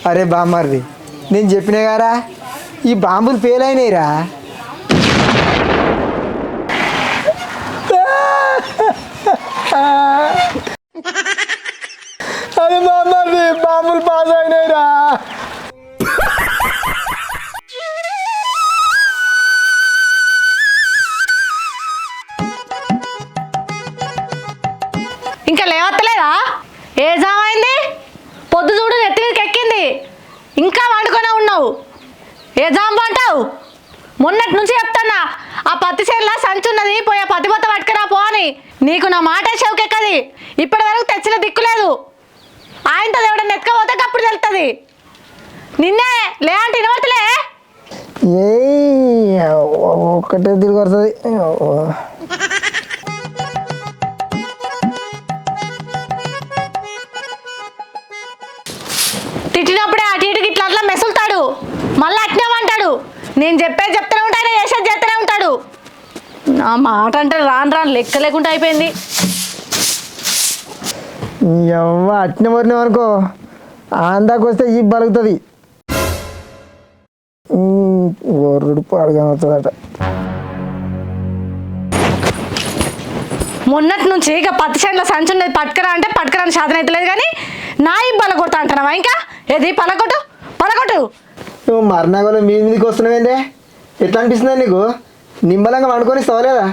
అరే బామ్మర్ది, నేను చెప్పినా గారా ఈ బాంబులు ఫెయిల్ అయినాయిరా. అరే బామ్మర్ది, బాంబులు పాస్ అయినాయిరా. ఇంకా లేవత్తలేదా? ఏ జామ్ అయింది? పొద్దు చూడు నెత్తి మీదకి ఎక్కింది, ఇంకా వండుకొనే ఉన్నావు. ఏ జామ్ అంటావు? మొన్నటి నుంచి చెప్తున్నా, ఆ పత్తి చేనులా సంచి ఉన్నది, పోయి ఆ పత్తి బొత్త పట్టుకురా పో అని. నీకు నా మాట చెవుకెక్కది. ఇప్పటి వరకు తెచ్చిన దిక్కులేదు. ఆయనతో ఎవడన్నా ఎత్తుకపోతే అప్పుడు తెలుస్తుంది. నిన్నే లే అంటే వినబడతలే. ఏ ఒక్కటే తిరిగి వస్తుంది. తిట్టినప్పుడే అటు ఇటుకి ఇట్లా అట్లా మెసులుతాడు, మళ్ళీ అట్నేమంటాడు. నేను చెప్పేది చెప్తూనే ఉంటాను, చేసేది చేస్తూనే ఉంటాడు. నా మాట అంటే రాను రాను లెక్క లేకుండా అయిపోయింది. ఎవ్వ అట్నే మరినాం అనుకో, ఆందాకు వస్తే ఈ బలుగుతుంది. గొర్రెడు పాడుగానవుతుందట. మొన్నటి నుంచి ఇక పత్తి చేనుల సంచి ఉన్నది పట్టుకురా అంటే పట్టుకురాని సాధన అయితే లేదు, కానీ నా ఇబ్బంది కొడతా అంటున్నావా? ఇంకా ఏది పలకొట్టు పలకొట్టు. నువ్వు మరణాగోలు మీ మీదకి వస్తున్నావేందే? ఎట్లా అనిపిస్తుందా నీకు? నిమ్మలంగా వండుకొని ఇస్తావా లేదా?